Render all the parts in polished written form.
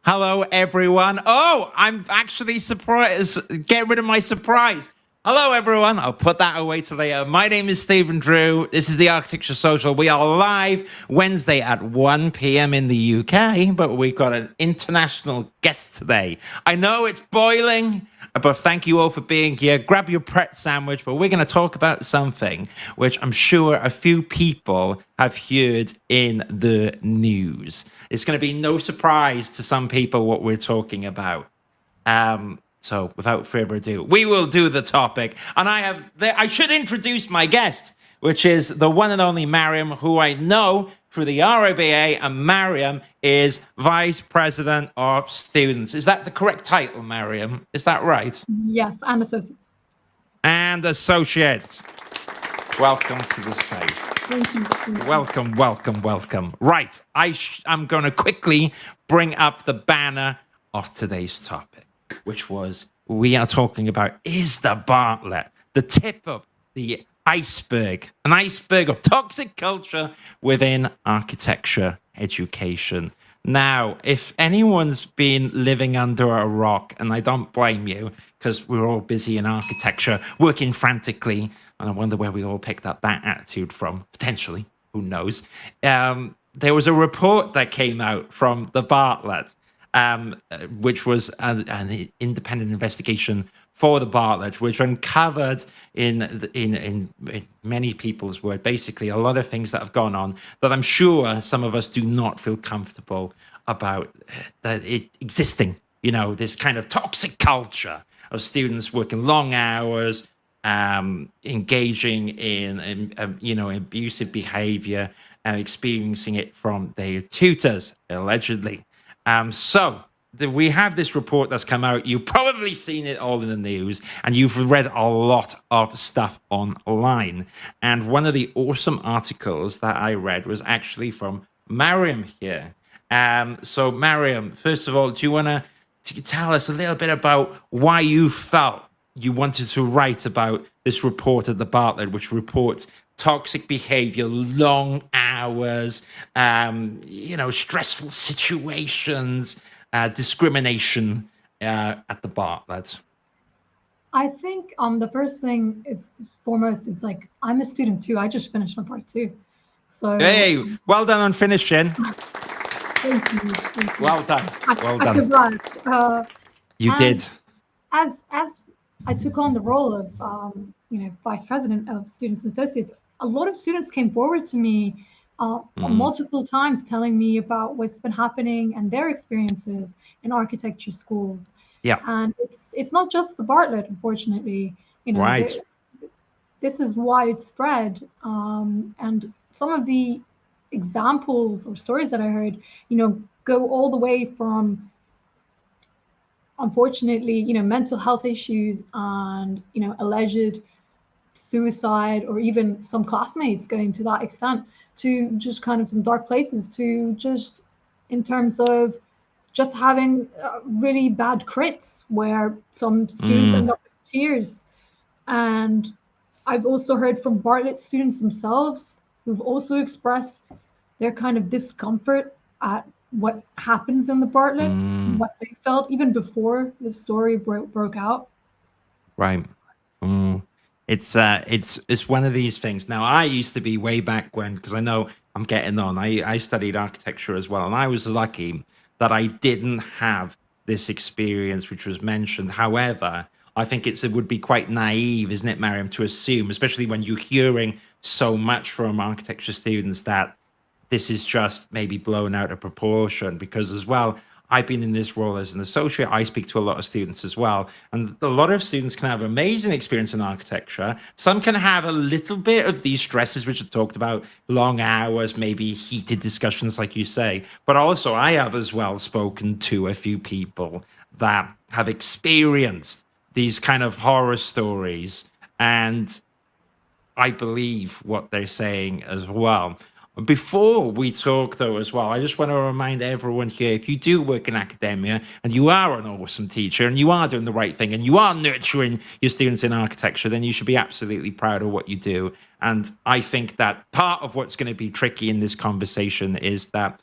Hello, everyone. Oh, I'm actually surprised. Get rid of my surprise. Hello, everyone. I'll put that away till later. My name is Stephen Drew. This is the Architecture Social. We are live Wednesday at 1 p.m. in the UK, but we've got an international guest today. I know it's boiling, but thank you all for being here. Grab your Pret sandwich, but we're going to talk about something which I'm sure a few people have heard in the news. It's going to be no surprise to some people what we're talking about. So without further ado, we will do the topic. And I should introduce my guest, which is the one and only Mariam, who I know through the RIBA, and Mariam is Vice President of Students. Is that the correct title, Mariam? Is that right? Yes, and associate. And associate. Welcome to the stage. Thank you. Welcome, welcome, welcome. Right, I'm going to quickly bring up the banner of today's topic, which was we are talking about is the Bartlett the tip of the iceberg, an iceberg of toxic culture within architecture education. Now, if anyone's been living under a rock, and I don't blame you, because we're all busy in architecture, working frantically, and I wonder where we all picked up that attitude from, potentially, who knows. There was a report that came out from the Bartlett, which was an independent investigation for the Bartlett, which uncovered in many people's word, basically a lot of things that have gone on that I'm sure some of us do not feel comfortable about that it existing. You know, this kind of toxic culture of students working long hours, engaging in abusive behavior, and experiencing it from their tutors, allegedly. So we have this report that's come out. You've probably seen it all in the news, and you've read a lot of stuff online. And one of the awesome articles that I read was actually from Mariam here. So Mariam, first of all, do you want to tell us a little bit about why you felt you wanted to write about this report at the Bartlett, which reports toxic behavior, long hours, stressful situations, discrimination at the Bartlett? I think the first thing is foremost is like I'm a student too. I just finished my part 2. So hey, well done on finishing. Thank you. Well done. Well done. I survived. You did. As I took on the role of vice president of students and associates, a lot of students came forward to me multiple times telling me about what's been happening and their experiences in architecture schools. Yeah. And it's not just the Bartlett, unfortunately. Right. This is widespread. And some of the examples or stories that I heard, go all the way from, unfortunately, mental health issues and, alleged suicide, or even some classmates going to that extent, to just kind of some dark places, to just in terms of just having really bad crits where some students end up with tears. And I've also heard from Bartlett students themselves who've also expressed their kind of discomfort at what happens in the Bartlett, what they felt even before the story broke out. Right. It's one of these things. Now, I used to be way back when, because I know I'm getting on. I studied architecture as well, and I was lucky that I didn't have this experience, which was mentioned. However, I think it would be quite naive, isn't it, Mariam, to assume, especially when you're hearing so much from architecture students, that this is just maybe blown out of proportion. Because as well, I've been in this role as an associate. I speak to a lot of students as well. And a lot of students can have amazing experience in architecture. Some can have a little bit of these stresses, which are talked about, long hours, maybe heated discussions, like you say. But also I have as well spoken to a few people that have experienced these kind of horror stories. And I believe what they're saying as well. Before we talk, though, as well, I just want to remind everyone here, if you do work in academia and you are an awesome teacher and you are doing the right thing and you are nurturing your students in architecture, then you should be absolutely proud of what you do. And I think that part of what's going to be tricky in this conversation is that,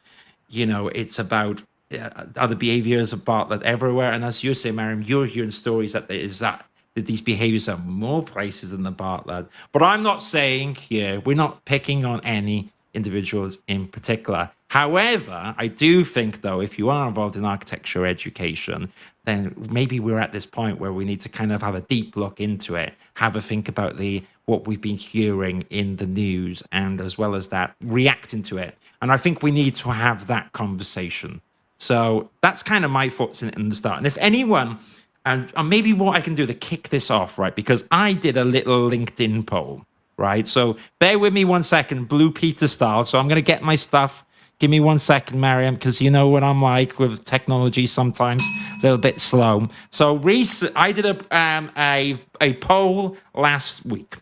it's about are the behaviors of Bartlett everywhere? And as you say, Mariam, you're hearing stories that that these behaviors are more places than the Bartlett. But I'm not saying here, we're not picking on any individuals in particular. However, I do think, though, if you are involved in architecture education, then maybe we're at this point where we need to kind of have a deep look into it, have a think about what we've been hearing in the news, and as well as that, reacting to it. And I think we need to have that conversation. So that's kind of my thoughts in the start. And if anyone, and maybe what I can do to kick this off, right? Because I did a little LinkedIn poll, right? So bear with me 1 second, Blue Peter style. So I'm going to get my stuff. Give me 1 second, Mariam, because you know what I'm like with technology sometimes, a little bit slow. So I did a poll last week,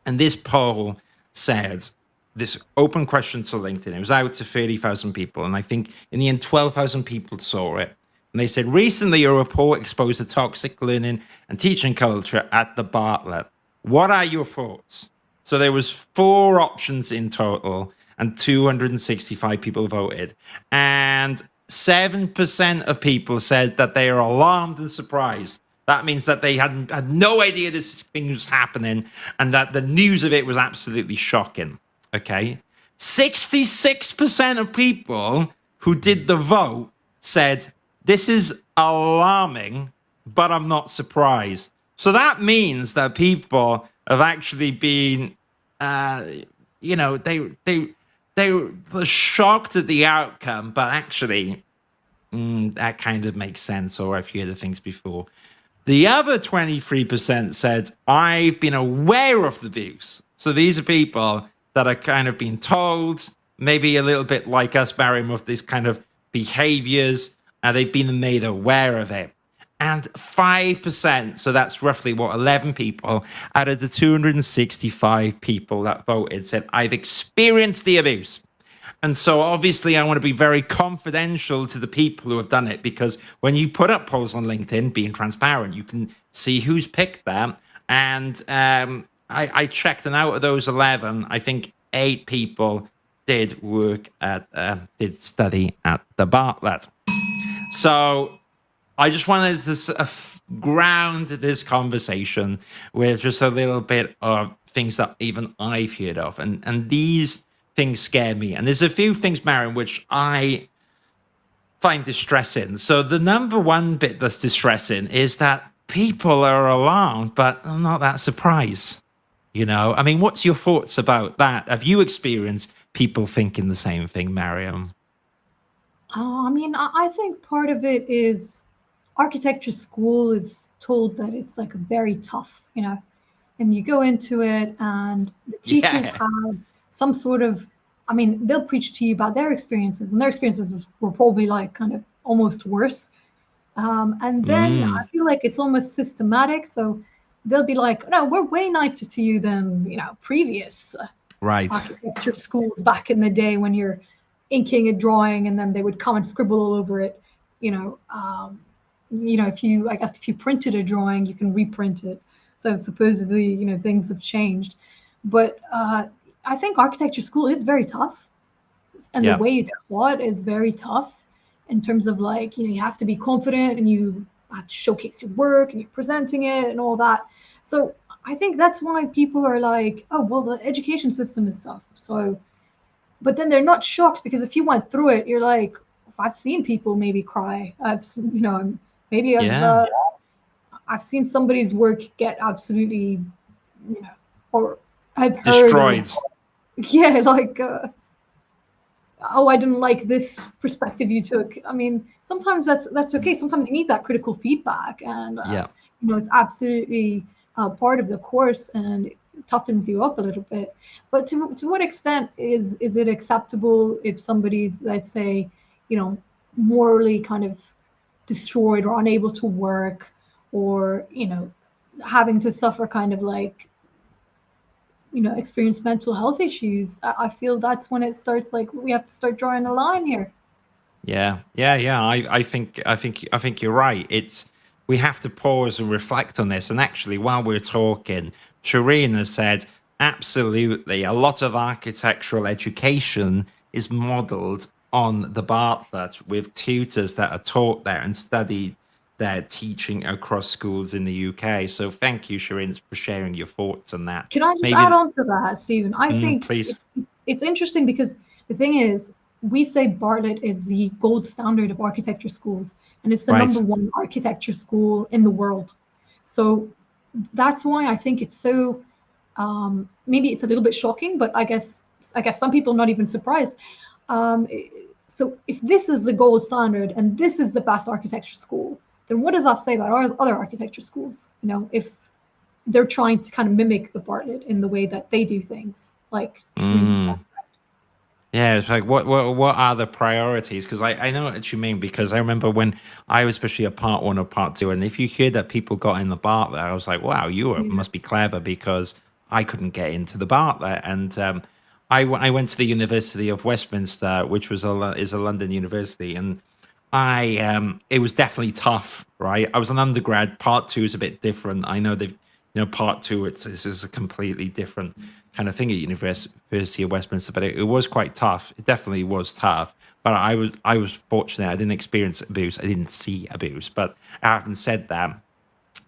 and this poll said, this open question to LinkedIn. It was out to 30,000 people, and I think in the end, 12,000 people saw it. And they said, recently a report exposed a toxic learning and teaching culture at the Bartlett. What are your thoughts? So there was 4 options in total, and 265 people voted. And 7% of people said that they are alarmed and surprised. That means that they had no idea this thing was happening, and that the news of it was absolutely shocking. Okay, 66% of people who did the vote said, this is alarming, but I'm not surprised. So that means that people have actually been, they were shocked at the outcome, but actually, that kind of makes sense, or I've heard of things before. The other 23% said, I've been aware of the abuse. So these are people that are kind of being told, maybe a little bit like us, Mariam, of these kind of behaviors, and they've been made aware of it. And 5%, so that's roughly 11 people out of the 265 people that voted said, I've experienced the abuse. And so obviously I want to be very confidential to the people who have done it, because when you put up polls on LinkedIn, being transparent, you can see who's picked them. And I checked, and out of those 11, I think 8 people did study at the Bartlett. So I just wanted to ground this conversation with just a little bit of things that even I've heard of. And these things scare me. And there's a few things, Mariam, which I find distressing. So the number one bit that's distressing is that people are alarmed, but I'm not that surprised. I mean, what's your thoughts about that? Have you experienced people thinking the same thing, Mariam? I mean, I think part of it is architecture school is told that it's like very tough, and you go into it and the teachers have some sort of, I mean, they'll preach to you about their experiences, and their experiences were probably like kind of almost worse. And then I feel like it's almost systematic. So they'll be like, no, we're way nicer to you than, previous architecture schools back in the day when you're inking a drawing and then they would come and scribble all over it. If you printed a drawing, you can reprint it. So supposedly, things have changed. But I think architecture school is very tough. And the way it's taught is very tough in terms of like, you have to be confident and you have to showcase your work and you're presenting it and all that. So I think that's why people are like, oh, well, the education system is tough. So, but then they're not shocked, because if you went through it, you're like, I've seen people maybe cry. I've seen somebody's work get absolutely, or I've heard destroyed. I didn't like this perspective you took. I mean, sometimes that's okay. Sometimes you need that critical feedback, and it's absolutely part of the course, and it toughens you up a little bit. But to what extent is it acceptable if somebody's, let's say, morally kind of destroyed or unable to work, or having to suffer kind of like experience mental health issues? I feel that's when it starts, like, we have to start drawing a line here. Yeah. I think you're right. We have to pause and reflect on this. And actually, while we're talking, Shireen has said, absolutely, a lot of architectural education is modeled on the Bartlett with tutors that are taught there and studied their teaching across schools in the UK. So thank you, Shirin, for sharing your thoughts on that. Can I just add Maybe, on to that, Stephen? I think please. it's interesting because the thing is, we say Bartlett is the gold standard of architecture schools, and it's the Right. #1 architecture school in the world. So that's why I think it's so. Maybe it's a little bit shocking, but I guess some people are not even surprised. Um, so if this is the gold standard and this is the best architecture school, then what does that say about our other architecture schools? If they're trying to kind of mimic the Bartlett in the way that they do things, like Shireen said. Mm. Yeah, it's like what are the priorities? Because I know what you mean, because I remember when I was especially a part one or part two, and if you hear that people got in the Bartlett, I was like, wow, Yeah. must be clever, because I couldn't get into the Bartlett. And I went to the University of Westminster, which is a London university, and it was definitely tough, right? I was an undergrad. Part two is a bit different. I know part two, this is a completely different kind of thing at University of Westminster, but it was quite tough. It definitely was tough. But I was fortunate. I didn't experience abuse. I didn't see abuse. But having said that,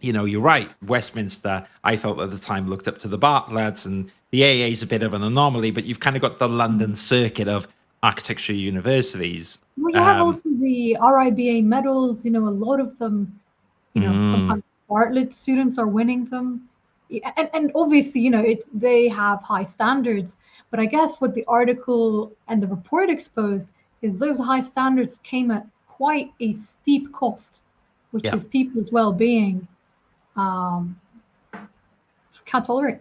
you're right. Westminster, I felt at the time, looked up to the Bartletts, and the AA is a bit of an anomaly, but you've kind of got the London circuit of architecture universities. Well, you have Um, also the RIBA medals. A lot of them. mm, Sometimes Bartlett students are winning them. Yeah, and obviously, they have high standards. But I guess what the article and the report exposed is those high standards came at quite a steep cost, which yeah. is people's well-being. Um, can't tolerate.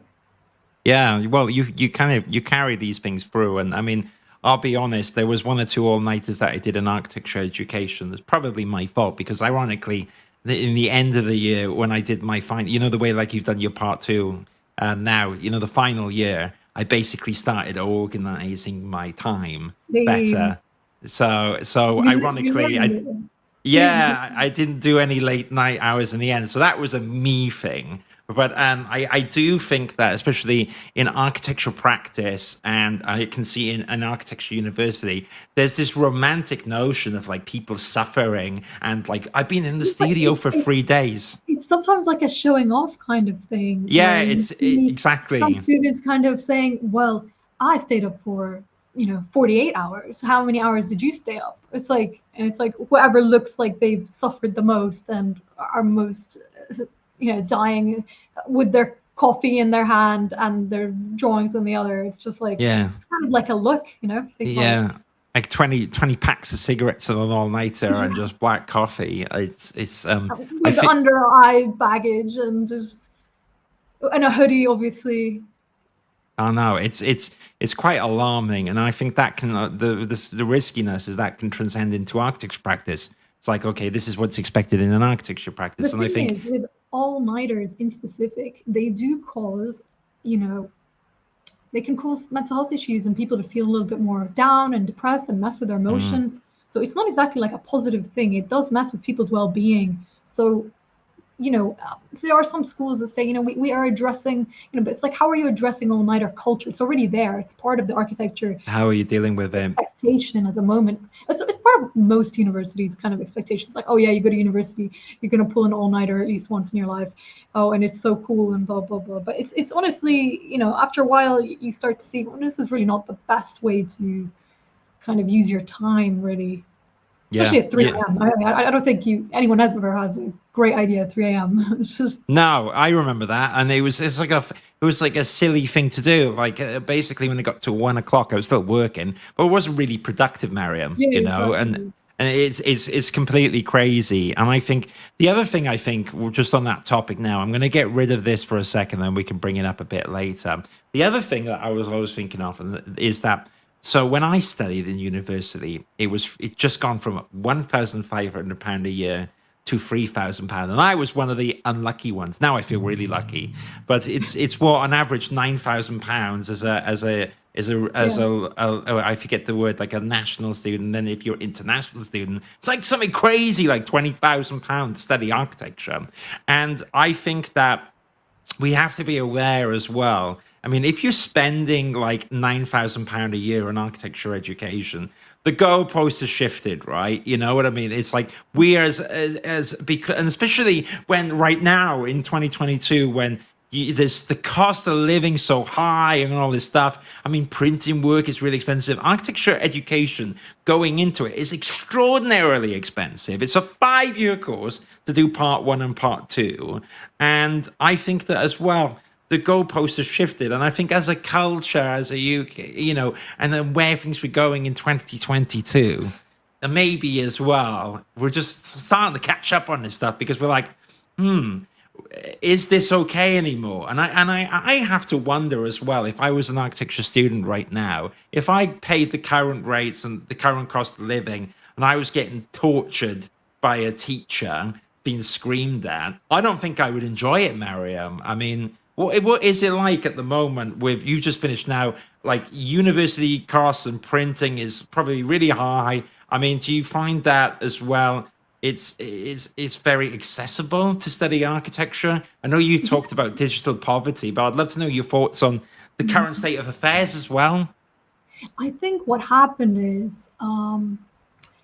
Yeah, well, you carry these things through, and I mean, I'll be honest. There was one or two all-nighters that I did in architecture education. That's probably my fault, because ironically, in the end of the year when I did my final, the way like you've done your part two, and now the final year, I basically started organizing my time They better. So we ironically, learn. yeah, I didn't do any late night hours in the end, so that was a me thing. But I do think that, especially in architecture practice, and I can see in an architecture university, there's this romantic notion of like people suffering, and like I've been in the But studio for 3 days. it's sometimes like a showing off kind of thing Yeah, where you see some exactly. students kind of saying, well, I stayed up for 48 hours. How many hours did you stay up? It's like whoever looks like they've suffered the most and are most dying with their coffee in their hand and their drawings in the other. It's just like Yeah, it's kind of like a look, if you think about it. yeah. Like 20 packs of cigarettes and an all nighter and just black coffee. It's I With think. under eye baggage and a hoodie, obviously. Oh no, it's quite alarming, and I think that can the riskiness is that can transcend into architecture practice. It's like, okay, this is what's expected in an architecture The practice, and I thing think, is, with all-nighters in specific, they do cause, you know, they can cause mental health issues and people to feel a little bit more down and depressed and mess with their mm, emotions. So it's not exactly like a positive thing. It does mess with people's well-being. So there are some schools that say, we are addressing, but it's like, how are you addressing all-nighter culture? It's already there. It's part of the architecture how are you dealing with it? expectation at the moment. It's part of most universities' kind of expectations. Like, oh yeah, you go to university, you're gonna pull an all-nighter at least once in your life. Oh, and it's so cool and blah blah blah. But it's honestly, after a while, you start to see, well, this is really not the best way to kind of use your time, really. Yeah, Especially at 3 yeah. a.m. I don't think anyone ever has a great idea at 3 a.m. It's just No, I remember that, and it was like a silly thing to do. Like basically, when it got to 1 o'clock, I was still working, but it wasn't really productive, Mariam. yeah, And exactly. it's completely crazy. And I think the other thing, I think, just on that topic now, I'm going to get rid of this for a second, then we can bring it up a bit later. The other thing that I was always thinking of is that. So when I studied in university, it just gone from £1,500 a year to £3,000, and I was one of the unlucky ones. Now I feel really lucky, but it's what on average £9,000 as Yeah. I forget the word, like a national student. Then if you're international student, it's like something crazy like £20,000 to study architecture, and I think that we have to be aware as well. I mean, if you're spending like £9,000 a year on architecture education, the goalpost has shifted, right? You know what I mean? It's like we as because, and especially when right now in 2022, when there's the cost of living so high and all this stuff. I mean, printing work is really expensive. Architecture education going into it is extraordinarily expensive. It's a 5-year course to do part 1 and part 2. And I think that as well, the goalposts have shifted. And I think as a culture, as a UK, and then where things were going in 2022, and maybe as well, we're just starting to catch up on this stuff because we're like, is this okay anymore? And I have to wonder as well, if I was an architecture student right now, if I paid the current rates and the current cost of living, and I was getting tortured by a teacher, being screamed at, I don't think I would enjoy it, Mariam. I mean, what is it like at the moment with, you just finished now, like university costs and printing is probably really high. I mean, do you find that as well? It's very accessible to study architecture. I know you talked about digital poverty, but I'd love to know your thoughts on the current state of affairs as well. I think what happened is,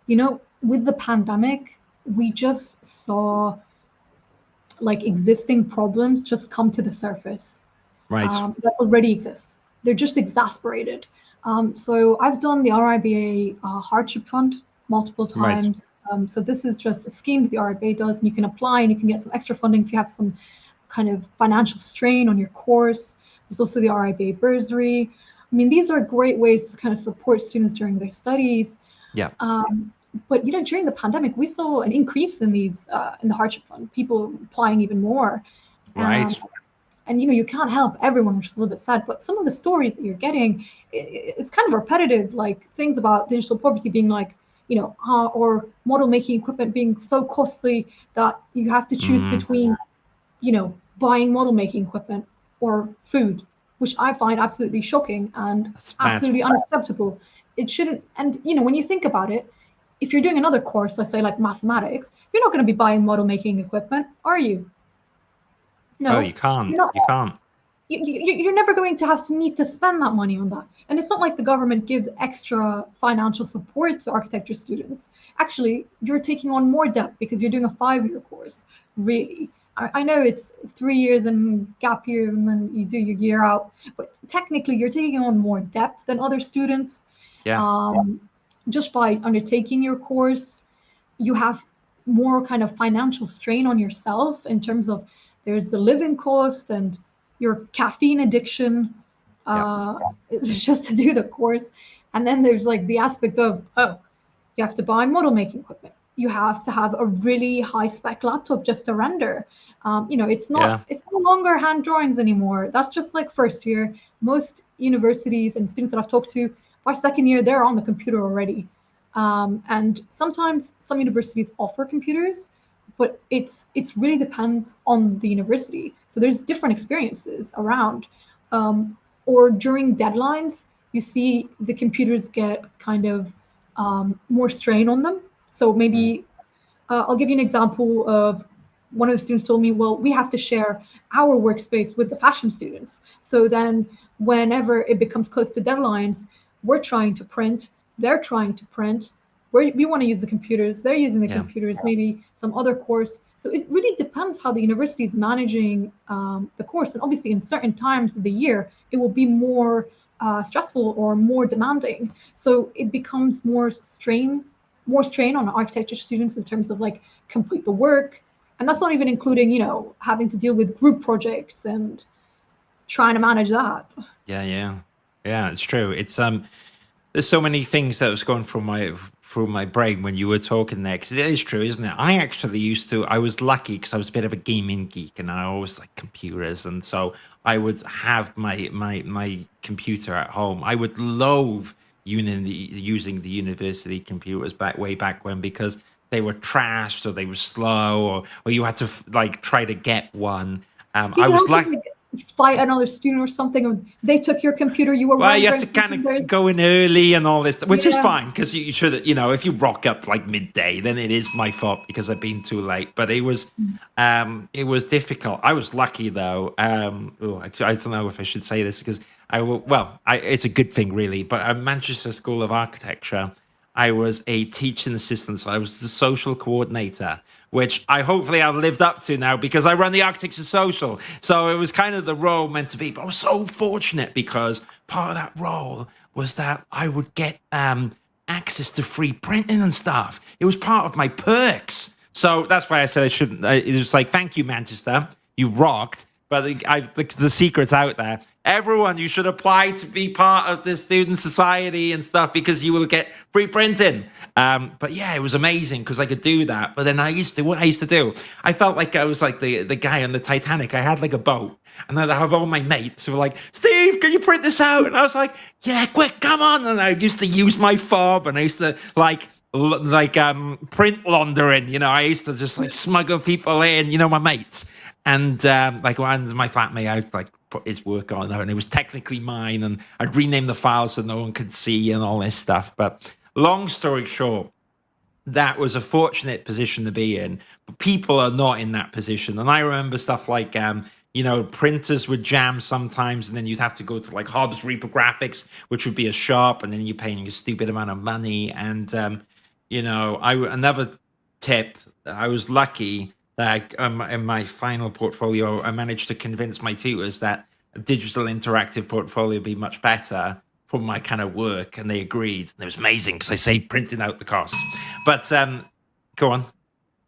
with the pandemic, we just saw like existing problems just come to the surface, Right. that already exist. They're just exasperated. So I've done the RIBA hardship fund multiple Right. times. So this is just a scheme that the RIBA does, and you can apply and you can get some extra funding if you have some kind of financial strain on your course. There's also the RIBA bursary. I mean, these are great ways to kind of support students during their studies. Yeah. But during the pandemic, we saw an increase in these in the hardship fund, people applying even more. Right. And you can't help everyone, which is a little bit sad. But some of the stories that you're getting, it's kind of repetitive, like things about digital poverty being like, or model making equipment being so costly that you have to choose between, buying model making equipment or food, which I find absolutely shocking and absolutely unacceptable. It shouldn't. And when you think about it, if you're doing another course, let's say like mathematics, you're not going to be buying model making equipment, are you? No, you can't. you're not. You can't. You're never going to need to spend that money on that. And it's not like the government gives extra financial support to architecture students. Actually, you're taking on more debt because you're doing a 5-year course, really. I know it's 3 years and gap year and then you do your year out, but technically you're taking on more debt than other students. Yeah. Just by undertaking your course, you have more kind of financial strain on yourself in terms of there's the living cost and your caffeine addiction, just to do the course. And then there's like the aspect of, you have to buy model making equipment. You have to have a really high spec laptop just to render. It's no longer hand drawings anymore. That's just like first year. Most universities and students that I've talked to, by second year, they're on the computer already. And sometimes some universities offer computers, but it really depends on the university. So there's different experiences around. Or during deadlines, you see the computers get kind of more strain on them. So maybe I'll give you an example of one of the students told me, well, we have to share our workspace with the fashion students. So then whenever it becomes close to deadlines, we're trying to print, they're trying to print, we want to use the computers, they're using the computers, maybe some other course. So it really depends how the university is managing the course. And obviously in certain times of the year, it will be more stressful or more demanding. So it becomes more strain on architecture students in terms of like complete the work. And that's not even including, having to deal with group projects and trying to manage that. Yeah, it's true. It's there's so many things that was going through my brain when you were talking there, because it is true, isn't it? I was lucky because I was a bit of a gaming geek and I always like computers, and so I would have my computer at home. I would loathe using the university computers way back when, because they were trashed or they were slow, or you had to like try to get one. I was like fight another student or something, or they took your computer, you were you had to kind of go in early and all this, which is fine, because you should, if you rock up like midday, then it is my fault because I've been too late. But it was difficult. I was lucky though. I don't know if I should say this because it's a good thing really, but at Manchester School of Architecture, I was a teaching assistant, so I was the social coordinator, which hopefully I've lived up to now because I run the architecture social. So it was kind of the role meant to be. But I was so fortunate because part of that role was that I would get access to free printing and stuff. It was part of my perks. So that's why I said I shouldn't. It was like, thank you, Manchester. You rocked. But the secret's out there. Everyone, you should apply to be part of the student society and stuff because you will get free printing. But yeah, it was amazing because I could do that. But then what I used to do, I felt like I was like the guy on the Titanic. I had like a boat, and then I have all my mates who were like, Steve, can you print this out? And I was like, yeah, quick, come on. And I used to use my fob, and I used to print laundering. You know, I used to just like smuggle people in, you know, my mates. And like when my flatmate, I'd like put his work on there, and it was technically mine, and I'd rename the file so no one could see and all this stuff. But long story short, that was a fortunate position to be in. But people are not in that position. And I remember stuff like, you know, printers would jam sometimes, and then you'd have to go to like Hobbs Reprographics, which would be a shop, and then you're paying a stupid amount of money. And, you know, another tip, I was lucky that in my final portfolio, I managed to convince my tutors that a digital interactive portfolio would be much better for my kind of work, and they agreed. And it was amazing because I saved printing out the costs. But go on.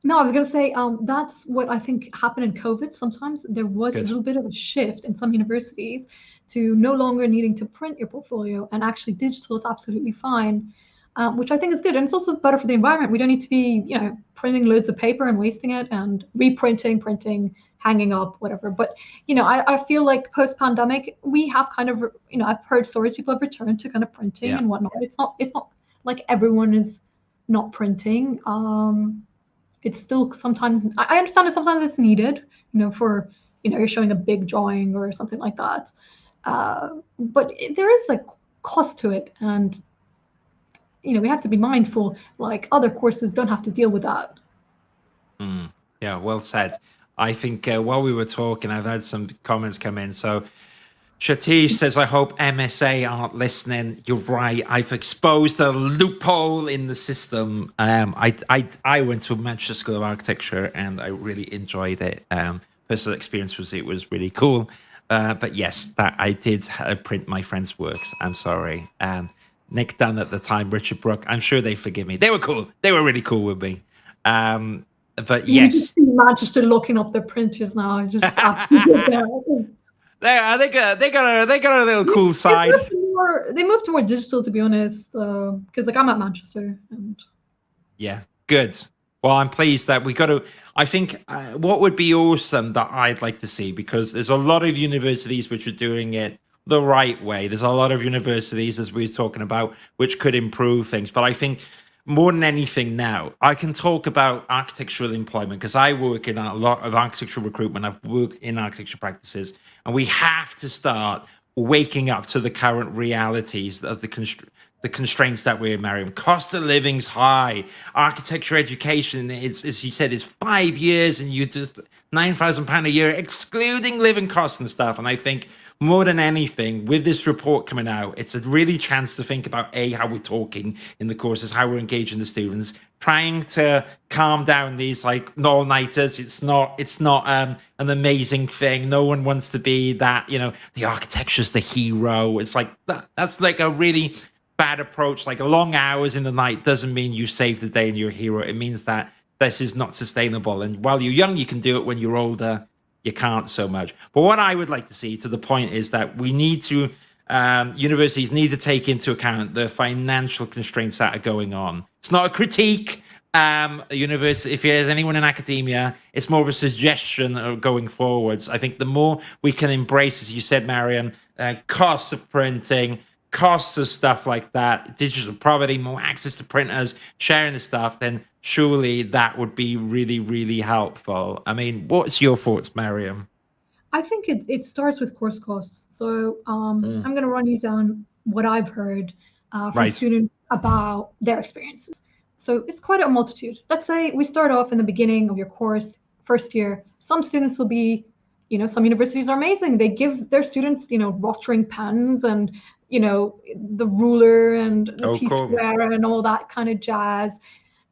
No, I was going to say that's what I think happened in COVID. Sometimes there was a little bit of a shift in some universities to no longer needing to print your portfolio, and actually digital is absolutely fine. Which I think is good. And it's also better for the environment. We don't need to be, you know, printing loads of paper and wasting it and reprinting, printing, hanging up, whatever. But, you know, I feel like post-pandemic, we have kind of, you know, I've heard stories, people have returned to kind of printing and whatnot. It's not like everyone is not printing. It's still sometimes, I understand that sometimes it's needed, you know, for, you know, you're showing a big drawing or something like that. But there is a cost to it. And you know, we have to be mindful, like other courses don't have to deal with that. Yeah, well said. I think while we were talking, I've had some comments come in. So Shatish says, I hope MSA aren't listening. You're right. I've exposed a loophole in the system. I went to Manchester School of Architecture and I really enjoyed it. Personal experience was it was really cool. But yes, that I did print my friends' works. I'm sorry. Nick Dunn at the time, Richard Brook. I'm sure they forgive me. They were cool. They were really cool with me. But yes, you can see Manchester looking up their printers now. Just they got a little cool side. They moved to more digital, to be honest. Because like I'm at Manchester. And yeah, good. Well, I'm pleased that we got to. I think what would be awesome that I'd like to see, because there's a lot of universities which are doing it the right way. There's a lot of universities, as we were talking about, which could improve things. But I think more than anything now, I can talk about architectural employment because I work in a lot of architectural recruitment. I've worked in architecture practices, and we have to start waking up to the current realities of the constraints that we're marrying. Cost of living's high. Architecture education, it's, as you said, is 5 years, and you just £9,000 a year, excluding living costs and stuff. And I think more than anything, with this report coming out, it's a really chance to think about how we're talking in the courses, how we're engaging the students, trying to calm down these like all-nighters. It's not an amazing thing. No one wants to be that, you know, the architecture's the hero. It's like that's like a really bad approach. Like long hours in the night doesn't mean you save the day and you're a hero. It means that this is not sustainable. And while you're young, you can do it. When you're older, you can't so much. But what I would like to see, to the point, is that we need to, universities need to take into account the financial constraints that are going on. It's not a critique. University, if there's anyone in academia, it's more of a suggestion of going forwards. I think the more we can embrace, as you said, Mariam, costs of printing, costs of stuff like that, digital poverty, more access to printers, sharing the stuff, then surely that would be really, really helpful. I mean, what's your thoughts, Mariam? I think it starts with course costs. So I'm going to run you down what I've heard from students about their experiences. So it's quite a multitude. Let's say we start off in the beginning of your course, first year. Some students will be, you know, some universities are amazing. They give their students, you know, rotring pens and, the ruler and the Oh, cool. T-square and all that kind of jazz.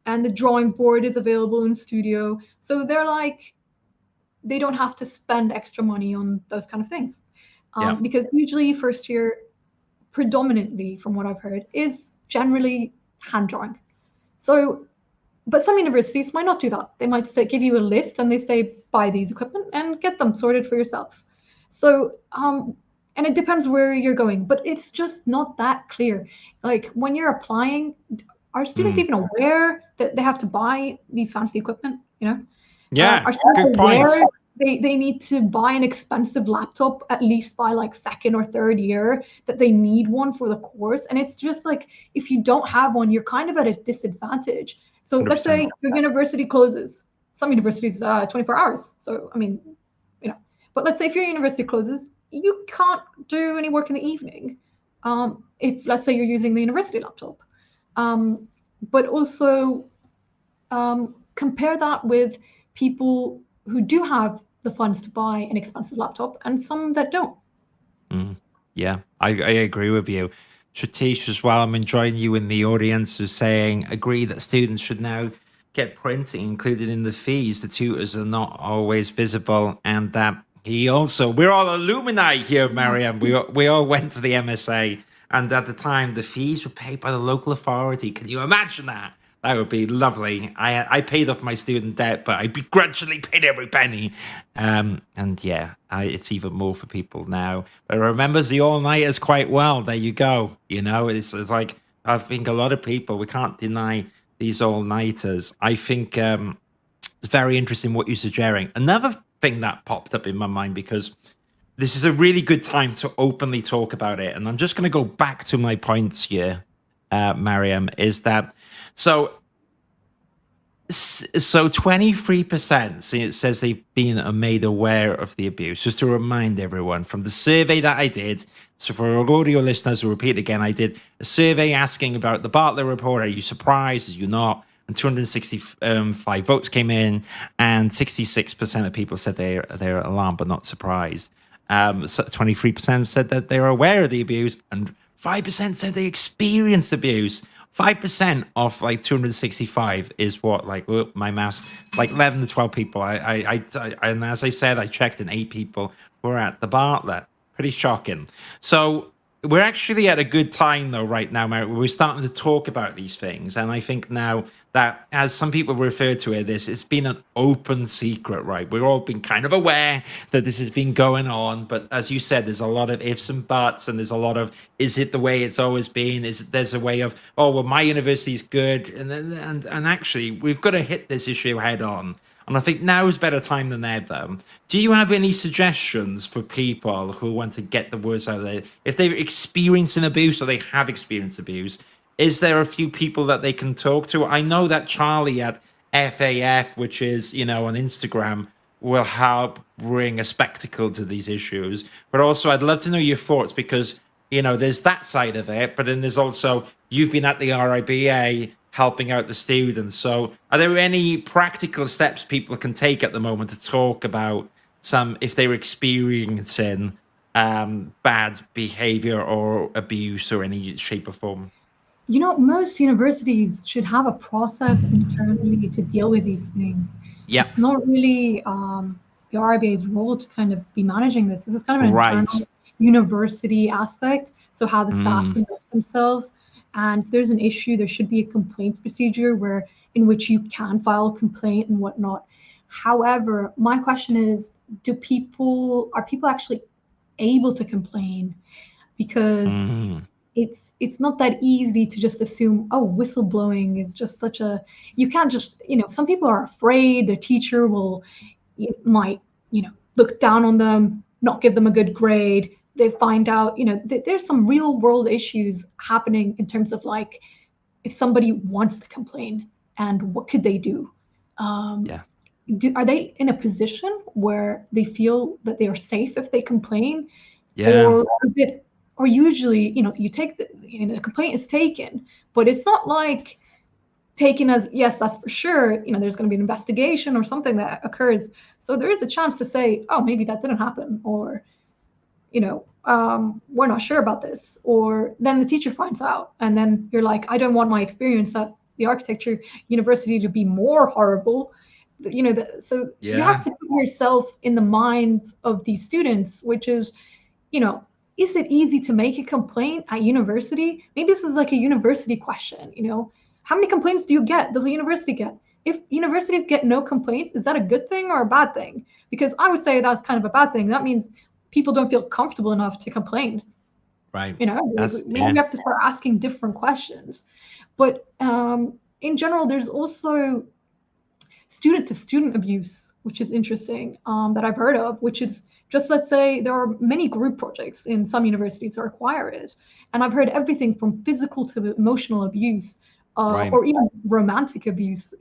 And the drawing board is available in studio. So they're like, they don't have to spend extra money on those kind of things. Yeah. Because usually first year, predominantly from what I've heard, is generally hand drawing. So, but some universities might not do that. They might say, give you a list and they say, buy these equipment and get them sorted for yourself. So, and it depends where you're going, but it's just not that clear. Like when you're applying, are students even aware that they have to buy these fancy equipment? Yeah, Are students good point. aware they need to buy an expensive laptop at least by like second or third year, that they need one for the course? And it's just like, if you don't have one, you're kind of at a disadvantage. So let's say 100%. your university closes. Some universities 24 hours. So I mean, but let's say if your university closes, you can't do any work in the evening. If let's say you're using the university laptop, but also compare that with people who do have the funds to buy an expensive laptop and some that don't. Yeah, I agree with you. Shatish as well, I'm enjoying you in the audience who's saying, agree that students should now get printing included in the fees. The tutors are not always visible. And that he also, we're all alumni here, Mariam. We all went to the MSA. And at the time, the fees were paid by the local authority. Can you imagine that? That would be lovely. I paid off my student debt, but I begrudgingly paid every penny. And yeah, it's even more for people now. But it remembers the all-nighters quite well. There you go. It's like, I think a lot of people, we can't deny these all-nighters. I think it's very interesting what you're suggesting. Another thing that popped up in my mind, because this is a really good time to openly talk about it. And I'm just going to go back to my points here, Mariam, is that so 23% it says they've been made aware of the abuse. Just to remind everyone, from the survey that I did, so for our audio listeners, I'll repeat again, I did a survey asking about the Bartlett report. Are you surprised? Are you not? And 265 votes came in, and 66% of people said they're alarmed but not surprised. 23% said that they're aware of the abuse, and 5% said they experienced abuse. 5% of like 265 is what, like, my maths, like 11 to 12 people. And as I said, I checked, and 8 people were at the Bartlett. Pretty shocking. So we're actually at a good time, though, right now, Mary. We're starting to talk about these things. And I think now that, as some people refer to it, it's been an open secret, right? We've all been kind of aware that this has been going on. But as you said, there's a lot of ifs and buts, and there's a lot of, is it the way it's always been? There's a way of, oh, well, my university's good. And actually, we've got to hit this issue head on. And I think now is a better time than ever. Do you have any suggestions for people who want to get the words out there? If they're experiencing abuse or they have experienced abuse, is there a few people that they can talk to? I know that Charlie at FAF, which is, on Instagram, will help bring a spectacle to these issues. But also, I'd love to know your thoughts, because, there's that side of it. But then there's also, you've been at the RIBA helping out the students. So are there any practical steps people can take at the moment to talk about if they're experiencing bad behavior or abuse or any shape or form? Most universities should have a process internally to deal with these things. Yeah. It's not really the RIBA's role to kind of be managing this. This is kind of an internal university aspect. So how the staff conduct themselves. And if there's an issue, there should be a complaints procedure in which you can file a complaint and whatnot. However, my question is, are people actually able to complain? Because it's not that easy to just assume, oh, whistleblowing is just you can't just, some people are afraid their teacher might look down on them, not give them a good grade. They find out, there's some real world issues happening in terms of, like, if somebody wants to complain, and what could they do? Are they in a position where they feel that they are safe if they complain? Or is it, or usually, you take the complaint is taken, but it's not like taken as, yes, that's for sure, there's going to be an investigation or something that occurs. So there is a chance to say, oh, maybe that didn't happen, or we're not sure about this. Or then the teacher finds out, and then you're like, I don't want my experience at the architecture university to be more horrible. So you have Yeah. to put yourself in the minds of these students, which is, you know, is it easy to make a complaint at university? Maybe this is like a university question, how many complaints does a university get? If universities get no complaints, is that a good thing or a bad thing? Because I would say that's kind of a bad thing. That means people don't feel comfortable enough to complain. Right. Maybe we have to start asking different questions. But in general, there's also student to student abuse, which is interesting, that I've heard of, which is just, let's say there are many group projects in some universities that require it. And I've heard everything from physical to emotional abuse, Right. or even romantic abuse,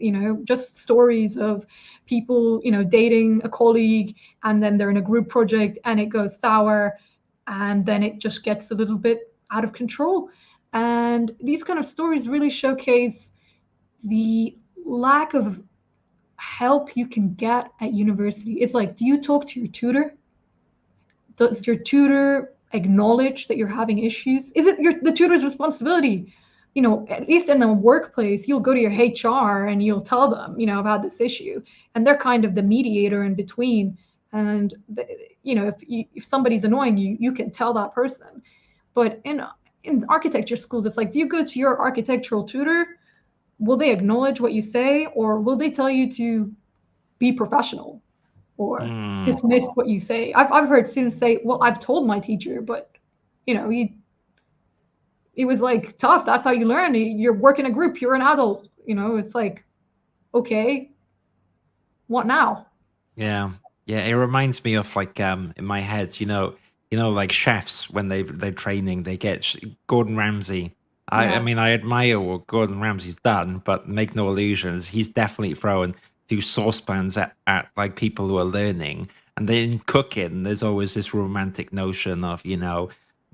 just stories of people, dating a colleague, and then they're in a group project and it goes sour, and then it just gets a little bit out of control. And these kind of stories really showcase the lack of help you can get at university. It's like, do you talk to your tutor? Does your tutor acknowledge that you're having issues? Is it the tutor's responsibility? At least in the workplace, you'll go to your HR and you'll tell them, I've had this issue, and they're kind of the mediator in between. And if somebody's annoying you, you can tell that person. But in architecture schools, it's like, do you go to your architectural tutor? Will they acknowledge what you say, or will they tell you to be professional or dismiss what you say? I've heard students say, well, I've told my teacher, but it was like tough. That's how you learn. You're working a group, you're an adult, it's like, okay, what now? Yeah. Yeah. It reminds me of like in my head, like chefs when they're training, they get Gordon Ramsay. I Yeah. mean, I admire what Gordon Ramsay's done, but make no illusions, he's definitely throwing two saucepans at like people who are learning. And then in cooking, there's always this romantic notion of,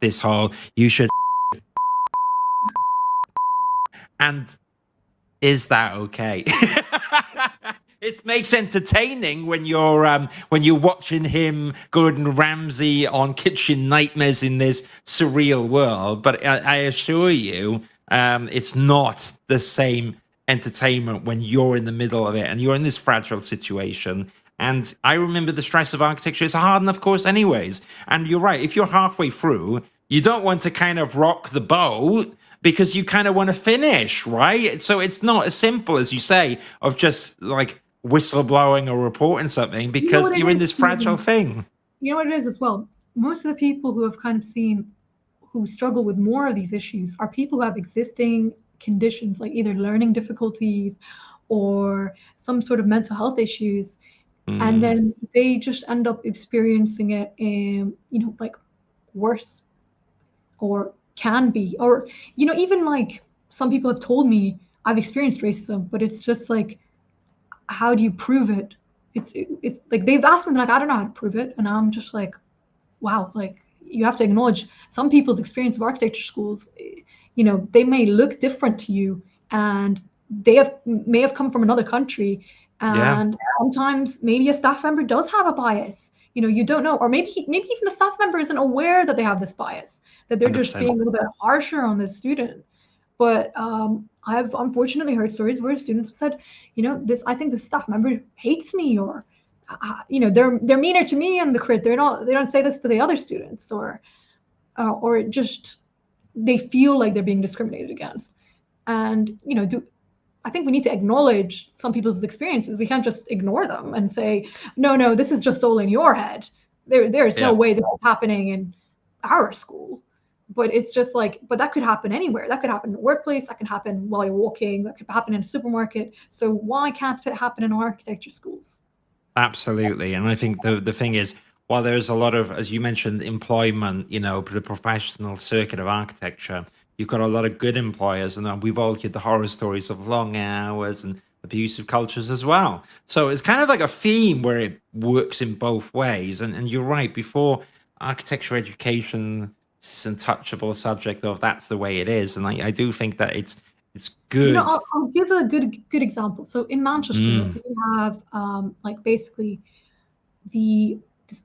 this whole you should. And is that okay? It makes entertaining when you're watching him, Gordon Ramsay, on Kitchen Nightmares in this surreal world. But I assure you, it's not the same entertainment when you're in the middle of it and you're in this fragile situation. And I remember the stress of architecture is hard enough course anyways. And you're right, if you're halfway through, you don't want to kind of rock the boat because you kind of want to finish, right? So it's not as simple as you say of just like whistleblowing or reporting something because you're in this fragile thing. You know what it is as well? Most of the people who have kind of seen who struggle with more of these issues are people who have existing conditions, like either learning difficulties or some sort of mental health issues. And then they just end up experiencing it in, like worse, or can be, or, even like some people have told me I've experienced racism, but it's just like, how do you prove it? It's like they've asked me, like, I don't know how to prove it. And I'm just like, wow, like you have to acknowledge some people's experience of architecture schools, they may look different to you, and they may have come from another country. And sometimes maybe a staff member does have a bias. You don't know, or maybe even the staff member isn't aware that they have this bias, that they're 100%. just being a little bit harsher on this student. But I've unfortunately heard stories where students have said, I think the staff member hates me, or they're meaner to me in the crit. They don't say this to the other students, or just they feel like they're being discriminated against. And I think we need to acknowledge some people's experiences. We can't just ignore them and say, no, this is just all in your head. There is no way this is happening in our school. But it's just like, but that could happen anywhere. That could happen in the workplace. That could happen while you're walking. That could happen in a supermarket. So why can't it happen in architecture schools? Absolutely. And I think the thing is, while there's a lot of, as you mentioned, employment, the professional circuit of architecture, you've got a lot of good employers, and we've all heard the horror stories of long hours and abusive cultures as well. So it's kind of like a theme where it works in both ways. And you're right, before architecture education, it's an untouchable subject of that's the way it is. And I do think that it's good. I'll give a good example. So in Manchester, we have like basically the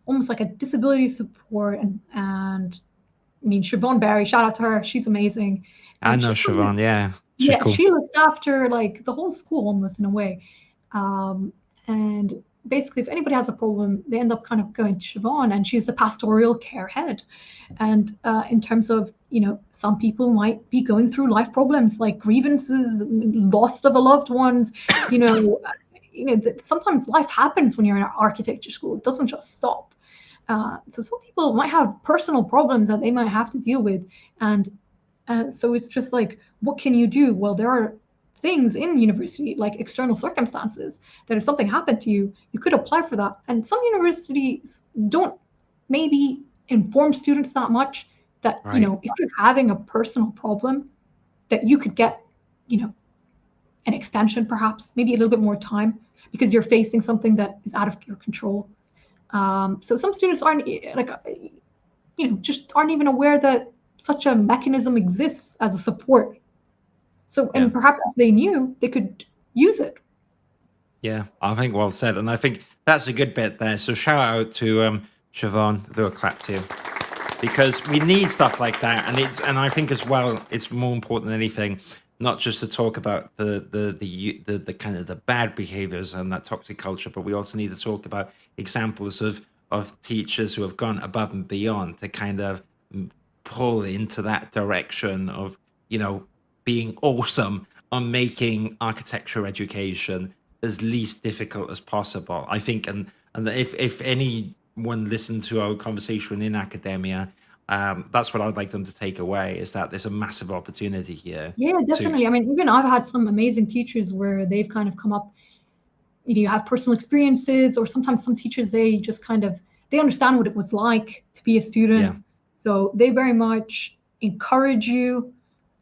almost like a disability support, and I mean, Siobhan Barry, shout out to her. She's amazing. I know She kind of, Siobhan. Yeah, she's yeah, cool. she looks after like the whole school almost in a way. And basically, if anybody has a problem, they end up kind of going to Siobhan, and she's a pastoral care head. And in terms of, some people might be going through life problems like grievances, loss of a loved ones, you know, sometimes life happens when you're in an architecture school. It doesn't just stop. So some people might have personal problems that they might have to deal with, and so it's just like, what can you do? Well, there are things in university like external circumstances that if something happened to you, you could apply for that. And some universities don't maybe inform students that much that, Right. if you're having a personal problem, that you could get, an extension, perhaps, maybe a little bit more time because you're facing something that is out of your control. So some students aren't like, just aren't even aware that such a mechanism exists as a support. So, Yeah. and perhaps if they knew, they could use it. Yeah, I think well said, and I think that's a good bit there. So shout out to Siobhan, do a clap to you, because we need stuff like that, and I think as well, it's more important than anything, not just to talk about the kind of the bad behaviors and that toxic culture, but we also need to talk about examples of teachers who have gone above and beyond to kind of pull into that direction of being awesome on making architecture education as least difficult as possible. I think, and if anyone listened to our conversation in academia, that's what I'd like them to take away, is that there's a massive opportunity here. Yeah, definitely. I mean, even I've had some amazing teachers where they've kind of come up, you have personal experiences, or sometimes some teachers, they just kind of, they understand what it was like to be a student. Yeah. So they very much encourage you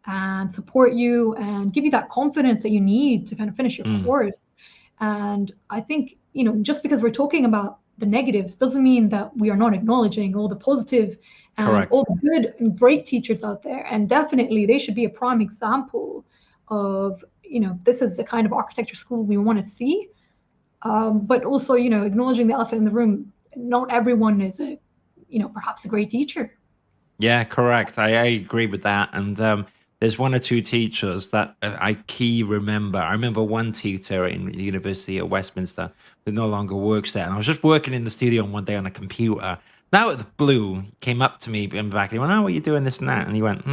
and support you and give you that confidence that you need to kind of finish your course. And I think, just because we're talking about the negatives doesn't mean that we are not acknowledging all the positive and Correct. all the good and great teachers out there. And definitely they should be a prime example of, this is the kind of architecture school we want to see. But also, acknowledging the elephant in the room. Not everyone is perhaps a great teacher. Yeah, correct. I agree with that. And there's one or two teachers that I key remember. I remember one tutor in the University of Westminster who no longer works there. And I was just working in the studio one day on a computer. Now at the blue, he came up to me in the back and he went, "Oh, what are you doing this and that?" And he went,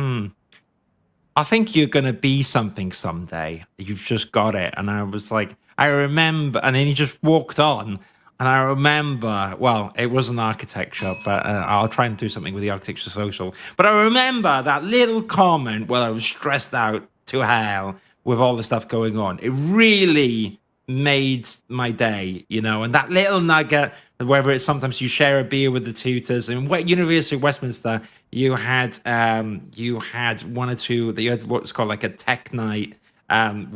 "I think you're going to be something someday. You've just got it." And I was like, I remember. And then he just walked on. And I remember, well, it wasn't architecture, but I'll try and do something with the architecture social. But I remember that little comment where I was stressed out to hell with all the stuff going on. It really made my day, and that little nugget, whether it's sometimes you share a beer with the tutors. And at University of Westminster, you had one or two, you had what's called like a tech night,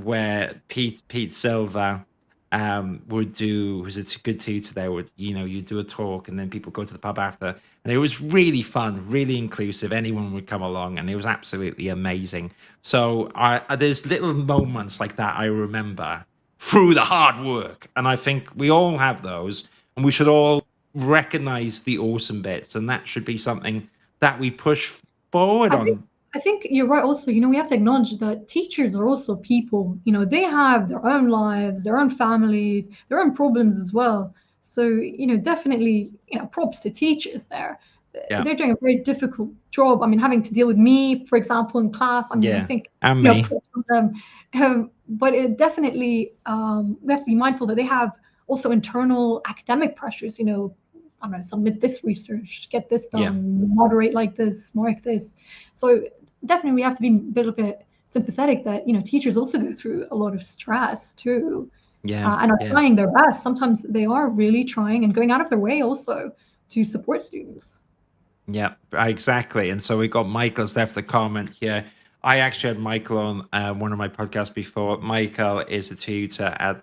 where Pete Silver would do, who's a good tutor there, would, you do a talk and then people go to the pub after. And it was really fun, really inclusive. Anyone would come along and it was absolutely amazing. So there's little moments like that I remember through the hard work. And I think we all have those, and we should all recognize the awesome bits. And that should be something that we push forward on. I think you're right also, we have to acknowledge that teachers are also people. They have their own lives, their own families, their own problems as well. So, definitely, props to teachers there. Yeah. They're doing a very difficult job. I mean, having to deal with me, for example, in class. I mean, Yeah. I think, And me. props to them. But it definitely, we have to be mindful that they have also internal academic pressures, I don't know, submit this research, get this done, moderate like this, mark this. So definitely we have to be a little bit sympathetic that, teachers also go through a lot of stress too. And are trying their best. Sometimes they are really trying and going out of their way also to support students. Yeah, exactly. And so we got Michael's left a comment here. I actually had Michael on one of my podcasts before. Michael is a tutor at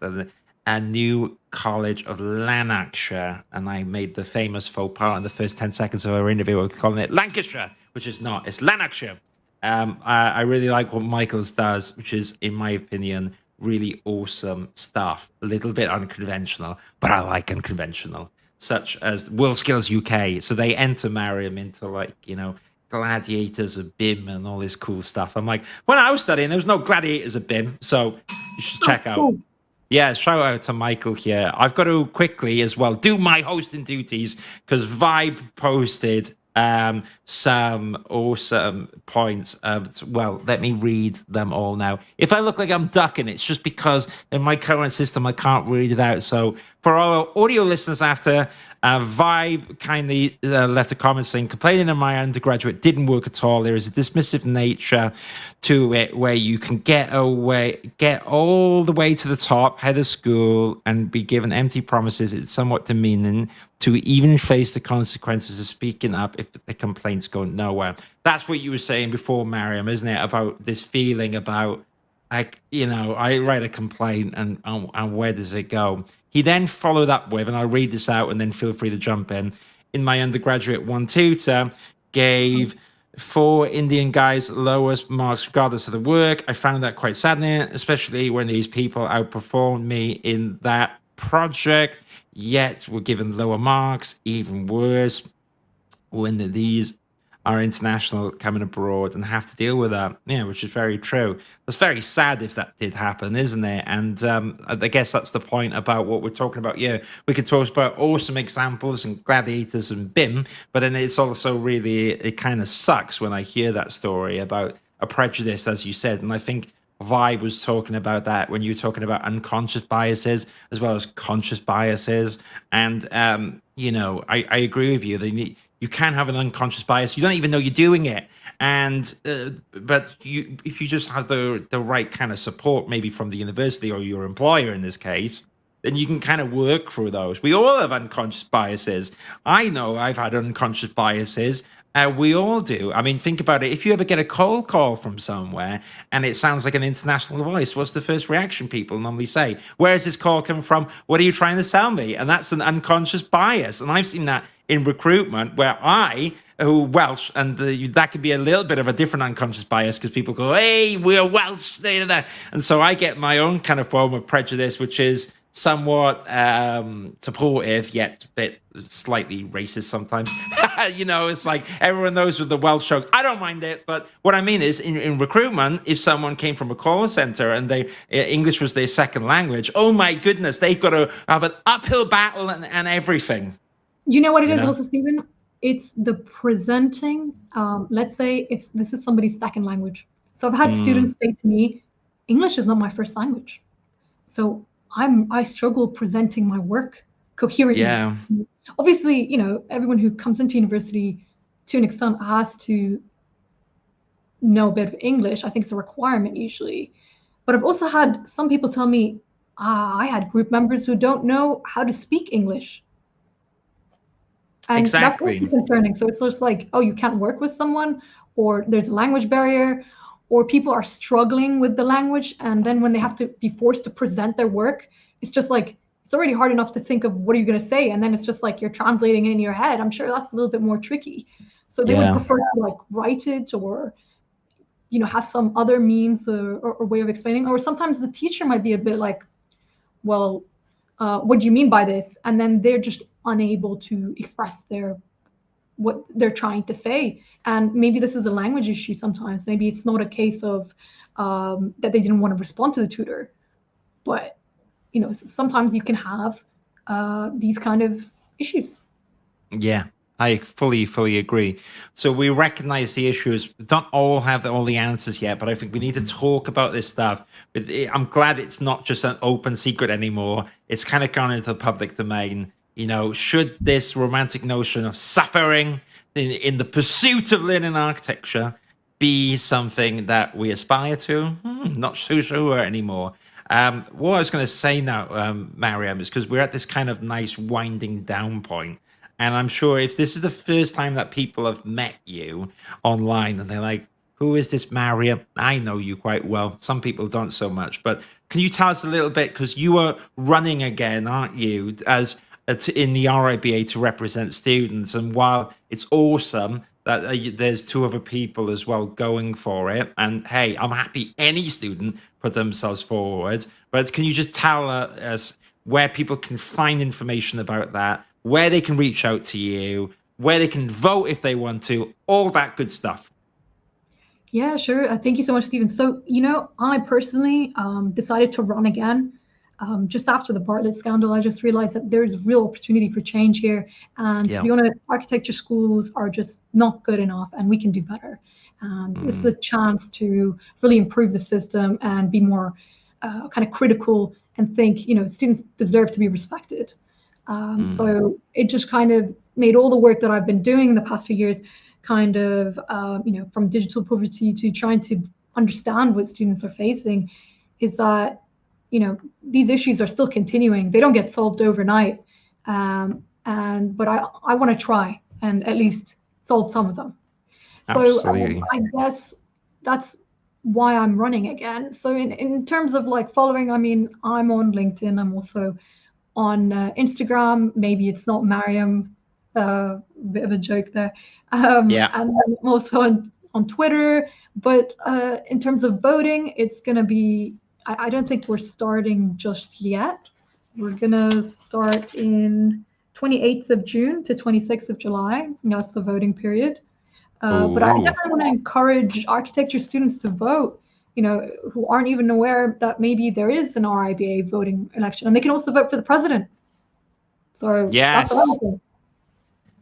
a new college of Lanarkshire, and I made the famous faux pas in the first 10 seconds of our interview of calling it Lancashire, which is not. It's Lanarkshire. I really like what Michael's does, which is, in my opinion, really awesome stuff. A little bit unconventional, but I like unconventional. such as World Skills UK. So they enter Mariam into like, gladiators of BIM and all this cool stuff. I'm like, when I was studying, there was no gladiators of BIM. So you should check out. Cool. Yeah, shout out to Michael here. I've got to quickly as well do my hosting duties because Vibe posted some awesome points. Well, let me read them all now. If I look like I'm ducking, it's just because in my current system I can't read it out. So for our audio listeners after, Vibe kindly left a comment saying, complaining in my undergraduate didn't work at all. There is a dismissive nature to it where you can get all the way to the top, head of school, and be given empty promises. It's somewhat demeaning to even face the consequences of speaking up if the complaints go nowhere. That's what you were saying before, Mariam, isn't it? About this feeling about, like, I write a complaint and where does it go? He then followed up with, and I'll read this out and then feel free to jump in. In my undergraduate, one tutor gave 4 Indian guys lowest marks regardless of the work. I found that quite saddening, especially when these people outperformed me in that project, yet were given lower marks. Even worse, when these are international coming abroad and have to deal with that. Yeah, which is very true. It's very sad if that did happen, isn't it? And I guess that's the point about what we're talking about. Yeah, we could talk about awesome examples and gladiators and BIM, but then it's also really, it kind of sucks when I hear that story about a prejudice, as you said. And I think Vi was talking about that when you were talking about unconscious biases as well as conscious biases. And, I agree with you. You can have an unconscious bias. You don't even know you're doing it. And but if you just have the right kind of support, maybe from the university or your employer in this case, then you can kind of work through those. We all have unconscious biases. I know I've had unconscious biases. We all do. I mean, think about it. If you ever get a cold call from somewhere and it sounds like an international voice, what's the first reaction people normally say? Where is this call coming from? What are you trying to tell me? And that's an unconscious bias. And I've seen that in recruitment where who Welsh, and that could be a little bit of a different unconscious bias because people go, hey, we're Welsh. And so I get my own kind of form of prejudice, which is somewhat supportive, yet a bit slightly racist sometimes. It's like everyone knows with the Welsh joke. I don't mind it, but what I mean is in recruitment, if someone came from a call center and English was their second language, oh my goodness, they've got to have an uphill battle and everything. You know what it is also, Stephen? It's the presenting. Let's say if this is somebody's second language. So I've had students say to me, English is not my first language. So I struggle presenting my work coherently. Yeah. Obviously, everyone who comes into university to an extent has to know a bit of English. I think it's a requirement usually. But I've also had some people tell me, I had group members who don't know how to speak English. And exactly. That's also concerning. So it's just like, oh, you can't work with someone, or there's a language barrier, or people are struggling with the language. And then when they have to be forced to present their work, it's just like, it's already hard enough to think of what are you going to say. And then it's just like you're translating it in your head. I'm sure that's a little bit more tricky. So they would prefer to like write it or, have some other means or way of explaining. Or sometimes the teacher might be a bit like, well, what do you mean by this? And then they're just unable to express what they're trying to say. And maybe this is a language issue sometimes. Maybe it's not a case of that they didn't want to respond to the tutor. But, sometimes you can have these kind of issues. Yeah, I fully agree. So we recognize the issues. We don't all have all the answers yet, but I think we need to talk about this stuff. I'm glad it's not just an open secret anymore. It's kind of gone into the public domain. Should this romantic notion of suffering in the pursuit of linen architecture be something that we aspire to? Not so sure anymore. What I was going to say now, Mariam, is because we're at this kind of nice winding down point. And I'm sure if this is the first time that people have met you online and they're like, who is this Mariam? I know you quite well. Some people don't so much. But can you tell us a little bit? Because you are running again, aren't you, as in the RIBA to represent students. And while it's awesome that there's 2 other people as well going for it, and hey, I'm happy any student put themselves forward. But can you just tell us where people can find information about that? where they can reach out to you, where they can vote if they want to, all that good stuff. Yeah, sure. Thank you so much, Stephen. So, I personally decided to run again. Just after the Bartlett scandal, I just realized that there's real opportunity for change here. And to Yeah. be honest, architecture schools are just not good enough, and we can do better. And this is a chance to really improve the system and be more kind of critical and think, students deserve to be respected. So it just kind of made all the work that I've been doing the past few years kind of, from digital poverty to trying to understand what students are facing, is that, these issues are still continuing. They don't get solved overnight. But I want to try and at least solve some of them. So Absolutely. I guess that's why I'm running again. So in terms of like following, I mean, I'm on LinkedIn. I'm also on Instagram. Maybe it's not Mariam. Bit of a joke there. Yeah. And then I'm also on Twitter. But in terms of voting, it's going to be, I don't think we're starting just yet. We're going to start in 28th of June to 26th of July. That's the voting period. But I definitely want to encourage architecture students to vote, who aren't even aware that maybe there is an RIBA voting election, and they can also vote for the president. So Yes. that's another thing.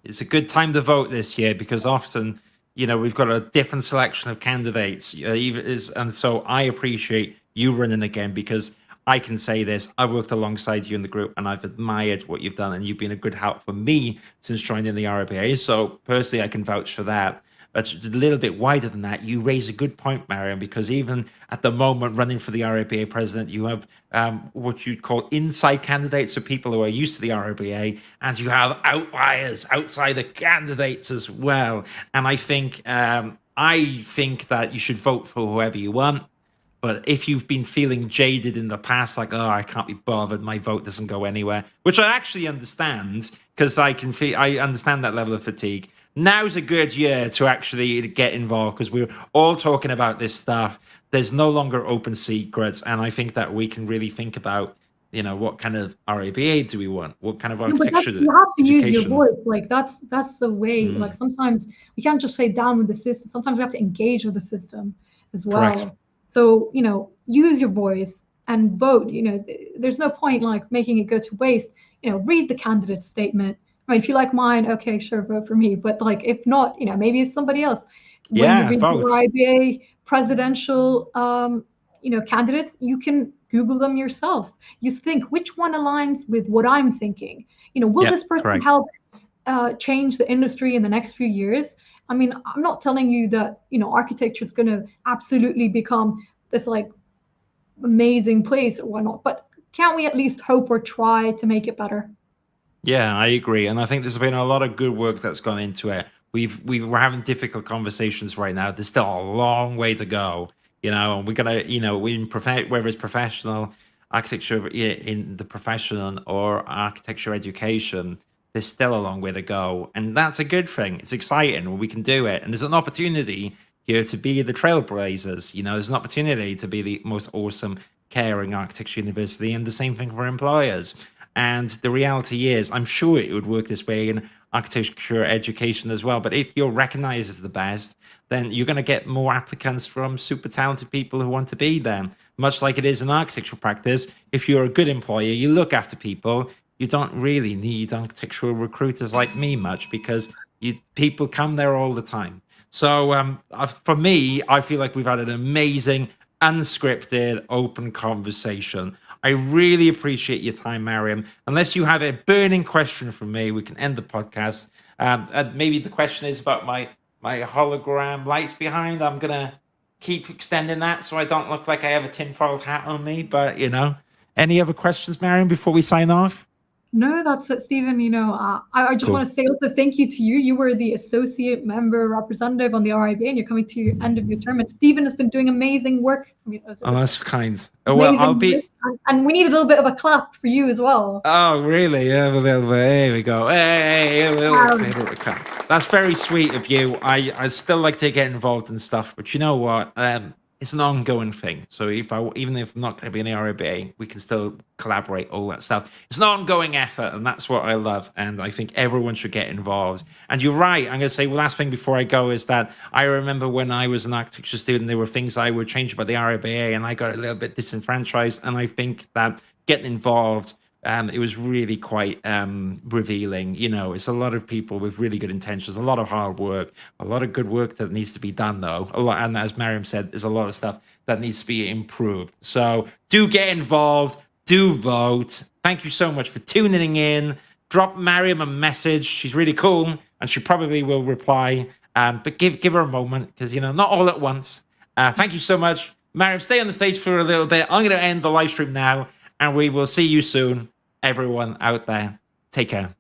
It's a good time to vote this year because often, we've got a different selection of candidates. And so I appreciate you running again because I can say this. I've worked alongside you in the group and I've admired what you've done and you've been a good help for me since joining the RIBA. So personally, I can vouch for that. But a little bit wider than that, you raise a good point, Mariam, because even at the moment running for the RIBA president, you have what you'd call inside candidates, so people who are used to the RIBA, and you have outliers, outsider candidates as well. And I think that you should vote for whoever you want. But if you've been feeling jaded in the past, like, oh, I can't be bothered, my vote doesn't go anywhere, which I actually understand because I understand that level of fatigue. Now's a good year to actually get involved because we're all talking about this stuff. There's no longer open secrets. And I think that we can really think about, what kind of RABA do we want? What kind of architecture? You have to use your voice. Like that's the way. Like sometimes we can't just say down with the system. Sometimes we have to engage with the system as well. Correct. So, use your voice and vote. There's no point like making it go to waste. Read the candidate statement. I mean, if you like mine, okay, sure, vote for me. But like, if not, maybe it's somebody else. When you read vote. the IBA presidential, candidates, you can Google them yourself. You think which one aligns with what I'm thinking. Will this person help change the industry in the next few years? I mean, I'm not telling you that architecture is going to absolutely become this like amazing place or whatnot, but can't we at least hope or try to make it better? Yeah, I agree, and I think there's been a lot of good work that's gone into it. We're having difficult conversations right now. There's still a long way to go, and we're gonna, whether it's professional architecture in the profession or architecture education, there's still a long way to go, and that's a good thing. It's exciting when we can do it, and there's an opportunity here to be the trailblazers. There's an opportunity to be the most awesome, caring architecture university, and the same thing for employers. And the reality is, I'm sure it would work this way in architecture education as well. But if you're recognized as the best, then you're going to get more applicants from super talented people who want to be there. Much like it is in architectural practice, if you're a good employer, you look after people, you don't really need architectural recruiters like me much because people come there all the time. So for me, I feel like we've had an amazing, unscripted, open conversation. I really appreciate your time, Mariam. Unless you have a burning question for me, we can end the podcast. Maybe the question is about my hologram lights behind. I'm going to keep extending that so I don't look like I have a tinfoil hat on me. But, any other questions, Mariam, before we sign off? No, that's it, Stephen. I just want to say also thank you to you. You were the associate member representative on the RIBA, and you're coming to your end of your term. And Stephen has been doing amazing work. I mean, that's kind. Oh, well, I'll be. And we need a little bit of a clap for you as well. Oh, really? Yeah, a little bit. There we go. Hey, a little bit of a clap. That's very sweet of you. I still like to get involved in stuff, but you know what? it's an ongoing thing. So even if I'm not going to be in the RIBA, we can still collaborate, all that stuff. It's an ongoing effort, and that's what I love. And I think everyone should get involved. And you're right. I'm going to say, well, last thing before I go is that I remember when I was an architecture student, there were things I would change about the RIBA, and I got a little bit disenfranchised. And I think that getting involved, it was really quite revealing. You know, it's a lot of people with really good intentions, a lot of hard work, a lot of good work that needs to be done, though. A lot, and as Mariam said, there's a lot of stuff that needs to be improved. So do get involved, do vote. Thank you so much for tuning in. Drop Mariam a message. She's really cool, and she probably will reply. But give her a moment, because, you know, not all at once. Thank you so much. Mariam, stay on the stage for a little bit. I'm going to end the live stream now, and we will see you soon. Everyone out there, take care.